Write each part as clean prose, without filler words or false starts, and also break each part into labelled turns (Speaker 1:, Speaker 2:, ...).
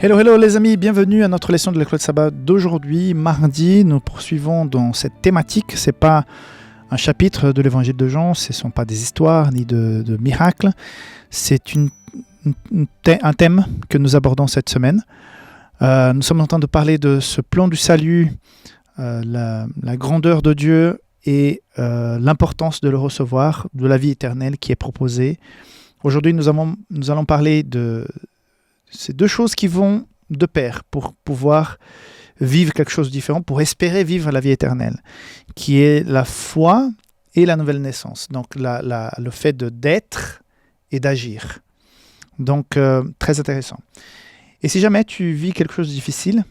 Speaker 1: Hello, hello les amis, bienvenue à notre leçon de l'école de sabbat d'aujourd'hui, mardi. Nous poursuivons dans cette thématique. Ce n'est pas un chapitre de l'évangile de Jean, ce ne sont pas des histoires ni de miracles. C'est un thème que nous abordons cette semaine. Nous sommes en train de parler de ce plan du salut, la grandeur de Dieu et l'importance de le recevoir, de la vie éternelle qui est proposée. Aujourd'hui, nous allons parler de ces deux choses qui vont de pair pour pouvoir vivre quelque chose de différent, pour espérer vivre la vie éternelle, qui est la foi et la nouvelle naissance. Donc le fait d'être et d'agir. Donc très intéressant. Et si jamais tu vis quelque chose de difficile,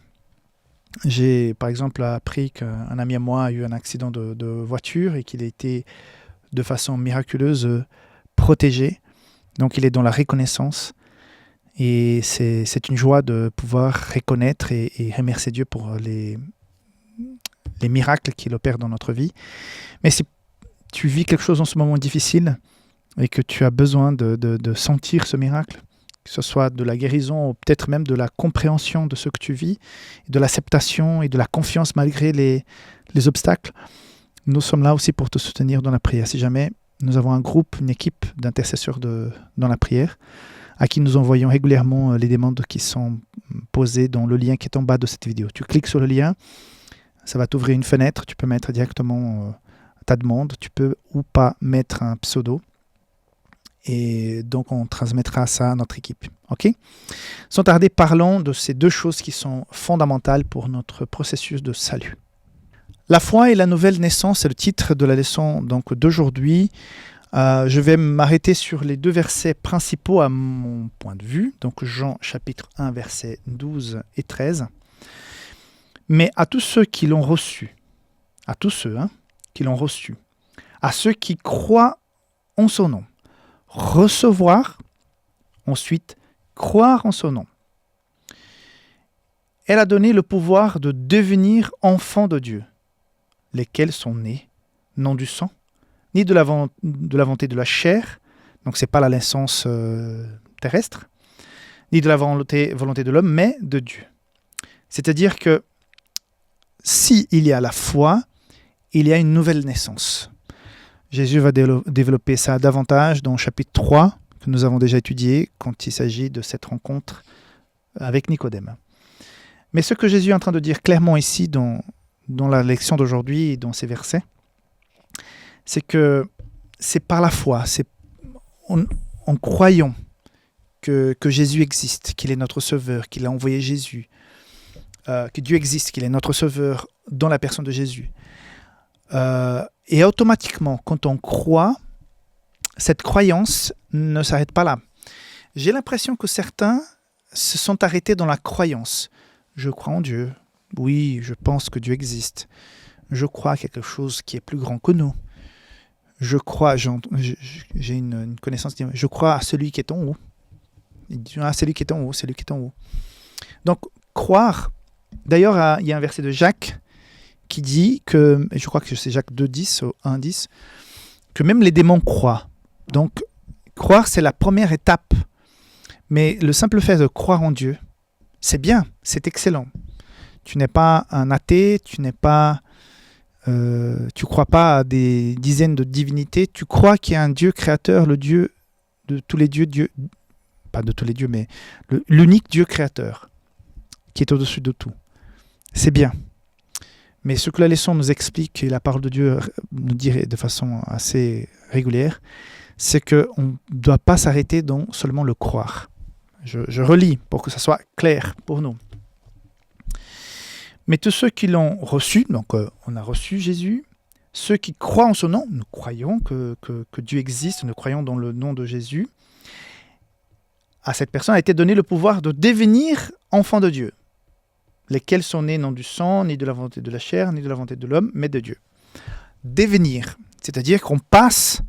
Speaker 1: j'ai par exemple appris qu'un ami à moi a eu un accident de voiture et qu'il a été de façon miraculeuse protégé. Donc il est dans la reconnaissance. Et c'est une joie de pouvoir reconnaître et remercier Dieu pour les miracles qu'il opère dans notre vie. Mais si tu vis quelque chose en ce moment difficile et que tu as besoin de sentir ce miracle, que ce soit de la guérison ou peut-être même de la compréhension de ce que tu vis, de l'acceptation et de la confiance malgré les obstacles, nous sommes là aussi pour te soutenir dans la prière. Si jamais nous avons un groupe, une équipe d'intercesseurs dans la prière, à qui nous envoyons régulièrement les demandes qui sont posées dans le lien qui est en bas de cette vidéo. Tu cliques sur le lien, ça va t'ouvrir une fenêtre, tu peux mettre directement ta demande, tu peux ou pas mettre un pseudo, et donc on transmettra ça à notre équipe. Ok ? Sans tarder, parlons de ces deux choses qui sont fondamentales pour notre processus de salut. La foi et la nouvelle naissance, c'est le titre de la leçon donc, d'aujourd'hui. Je vais m'arrêter sur les deux versets principaux à mon point de vue, donc Jean chapitre 1, versets 12 et 13. Mais à tous ceux qui l'ont reçu, à tous ceux qui l'ont reçu, à ceux qui croient en son nom, recevoir, ensuite croire en son nom. Elle a donné le pouvoir de devenir enfants de Dieu, lesquels sont nés, non du sang, ni de la volonté de la chair, donc ce n'est pas la naissance terrestre, ni de la volonté de l'homme, mais de Dieu. C'est-à-dire que s'il y a la foi, il y a une nouvelle naissance. Jésus va développer ça davantage dans le chapitre 3, que nous avons déjà étudié, quand il s'agit de cette rencontre avec Nicodème. Mais ce que Jésus est en train de dire clairement ici, dans la leçon d'aujourd'hui et dans ces versets, c'est que c'est par la foi, c'est en croyant que Jésus existe, qu'il est notre sauveur, qu'il a envoyé Jésus, que Dieu existe, qu'il est notre sauveur dans la personne de Jésus. Et automatiquement, quand on croit, cette croyance ne s'arrête pas là. J'ai l'impression que certains se sont arrêtés dans la croyance. Je crois en Dieu. Oui, je pense que Dieu existe. Je crois à quelque chose qui est plus grand que nous. Je crois, j'ai une connaissance, je crois à celui qui est en haut. Celui qui est en haut, celui qui est en haut. Donc, croire. D'ailleurs, il y a un verset de Jacques qui dit que, et je crois que c'est Jacques 2,10 ou 1,10, que même les démons croient. Donc, croire, c'est la première étape. Mais le simple fait de croire en Dieu, c'est bien, c'est excellent. Tu n'es pas un athée, tu crois pas à des dizaines de divinités, tu crois qu'il y a un Dieu créateur, le Dieu de tous les dieux, pas de tous les dieux, mais l'unique Dieu créateur, qui est au-dessus de tout. C'est bien. Mais ce que la leçon nous explique, et la parole de Dieu nous dit de façon assez régulière, c'est qu'on ne doit pas s'arrêter dans seulement le croire. Je relis pour que ça soit clair pour nous. Mais tous ceux qui l'ont reçu, donc on a reçu Jésus, ceux qui croient en son nom, nous croyons que Dieu existe, nous croyons dans le nom de Jésus, à cette personne a été donné le pouvoir de devenir enfants de Dieu, lesquels sont nés non du sang, ni de la volonté de la chair, ni de la volonté de l'homme, mais de Dieu. Devenir, c'est-à-dire qu'on passe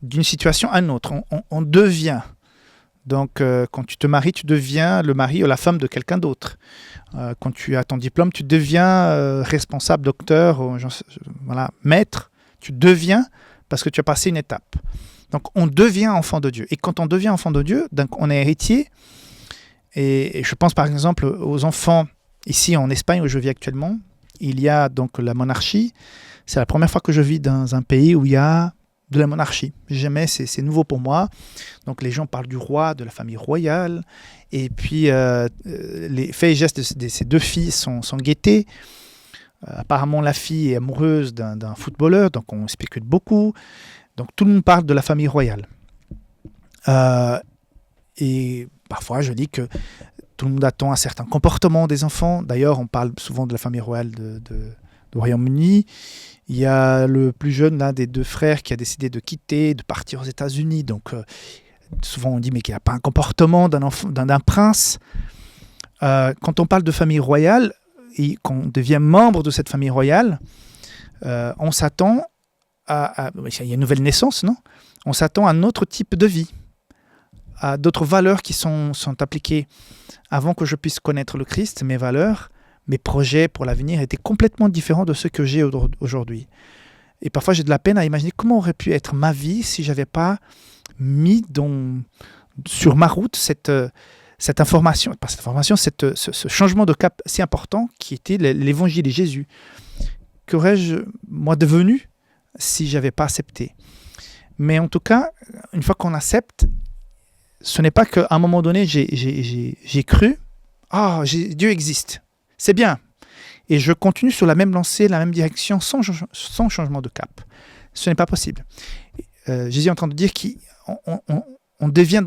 Speaker 1: d'une situation à une autre, on devient. Donc, quand tu te maries, tu deviens le mari ou la femme de quelqu'un d'autre. Quand tu as ton diplôme, tu deviens responsable, docteur, maître. Tu deviens parce que tu as passé une étape. Donc, on devient enfant de Dieu. Et quand on devient enfant de Dieu, donc on est héritier. Et je pense par exemple aux enfants ici en Espagne où je vis actuellement. Il y a donc la monarchie. C'est la première fois que je vis dans un pays où il y a de la monarchie. Jamais, c'est nouveau pour moi. Donc les gens parlent du roi, de la famille royale. Et puis les faits et gestes de ces deux filles sont guettés. Apparemment, la fille est amoureuse d'un footballeur, donc on spécule beaucoup. Donc tout le monde parle de la famille royale. Et parfois, je dis que tout le monde attend un certain comportement des enfants. D'ailleurs, on parle souvent de la famille royale du Royaume-Uni. Il y a le plus jeune, l'un des deux frères, qui a décidé de quitter, de partir aux États-Unis. Donc, souvent, on dit mais qu'il n'a pas un comportement d'un prince. Quand on parle de famille royale, et qu'on devient membre de cette famille royale, on s'attend il y a une nouvelle naissance, non ? On s'attend à un autre type de vie, à d'autres valeurs qui sont appliquées. Avant que je puisse connaître le Christ, mes valeurs, mes projets pour l'avenir étaient complètement différents de ceux que j'ai aujourd'hui. Et parfois, j'ai de la peine à imaginer comment aurait pu être ma vie si je n'avais pas mis sur ma route cette information, pas cette information, ce changement de cap si important qui était l'évangile de Jésus. Qu'aurais-je, moi, devenu si je n'avais pas accepté ? Mais en tout cas, une fois qu'on accepte, ce n'est pas qu'à un moment donné, j'ai cru, Dieu existe, c'est bien. Et je continue sur la même lancée, la même direction, sans changement de cap. Ce n'est pas possible. Jésus est en train de dire qu'on devient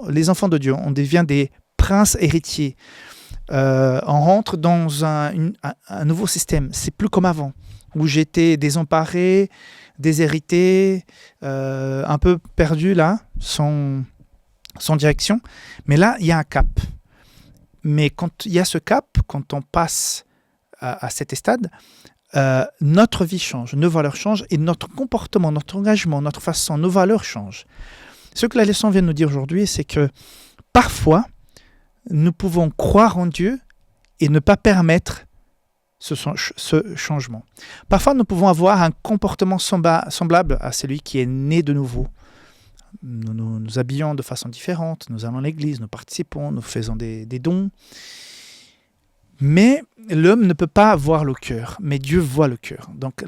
Speaker 1: les enfants de Dieu, on devient des princes héritiers. On rentre dans un nouveau système. C'est plus comme avant, où j'étais désemparé, déshérité, un peu perdu là, sans direction. Mais là, il y a un cap. Mais quand il y a ce cap, quand on passe à cet stade, notre vie change, nos valeurs changent et notre comportement, notre engagement, notre façon, nos valeurs changent. Ce que la leçon vient de nous dire aujourd'hui, c'est que parfois, nous pouvons croire en Dieu et ne pas permettre ce changement. Parfois, nous pouvons avoir un comportement semblable à celui qui est né de nouveau. Nous nous habillons de façon différente, nous allons à l'église, nous participons, nous faisons des dons. Mais l'homme ne peut pas voir le cœur, mais Dieu voit le cœur. Donc,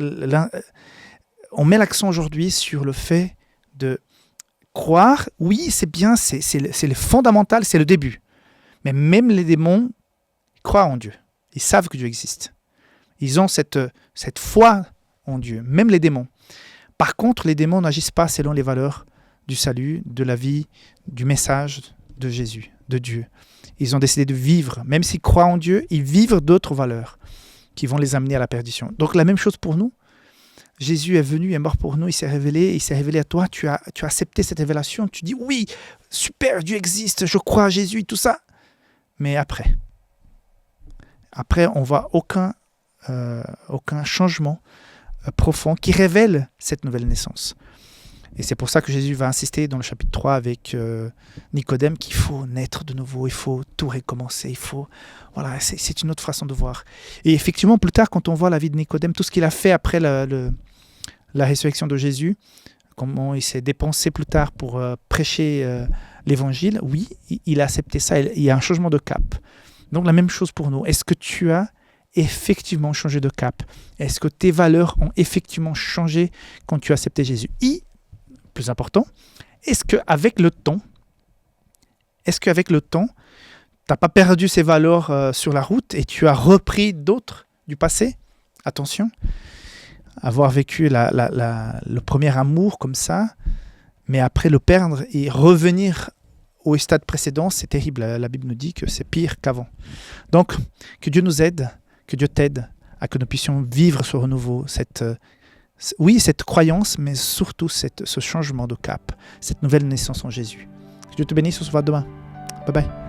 Speaker 1: on met l'accent aujourd'hui sur le fait de croire. Oui, c'est bien, c'est le fondamental, c'est le début. Mais même les démons croient en Dieu. Ils savent que Dieu existe. Ils ont cette foi en Dieu, même les démons. Par contre, les démons n'agissent pas selon les valeurs du salut, de la vie, du message de Jésus, de Dieu. Ils ont décidé de vivre, même s'ils croient en Dieu, ils vivent d'autres valeurs qui vont les amener à la perdition. Donc la même chose pour nous. Jésus est venu, est mort pour nous, il s'est révélé à toi, tu as accepté cette révélation, tu dis oui, super, Dieu existe, je crois à Jésus, tout ça. Mais après on voit aucun changement profond qui révèle cette nouvelle naissance. Et c'est pour ça que Jésus va insister dans le chapitre 3 avec Nicodème qu'il faut naître de nouveau, il faut tout recommencer, voilà, c'est une autre façon de voir. Et effectivement, plus tard, quand on voit la vie de Nicodème, tout ce qu'il a fait après la résurrection de Jésus, comment il s'est dépensé plus tard pour prêcher l'évangile, oui, il a accepté ça, il y a un changement de cap. Donc la même chose pour nous. Est-ce que tu as effectivement changé de cap ? Est-ce que tes valeurs ont effectivement changé quand tu as accepté Jésus ? Plus important, est-ce qu'avec le temps, tu n'as pas perdu ces valeurs sur la route et tu as repris d'autres du passé ? Attention, avoir vécu le premier amour comme ça, mais après le perdre et revenir au stade précédent, c'est terrible. La Bible nous dit que c'est pire qu'avant. Donc, que Dieu nous aide, que Dieu t'aide à que nous puissions vivre ce renouveau, cette croyance, mais surtout ce changement de cap, cette nouvelle naissance en Jésus. Que Dieu te bénisse, on se voit demain. Bye bye.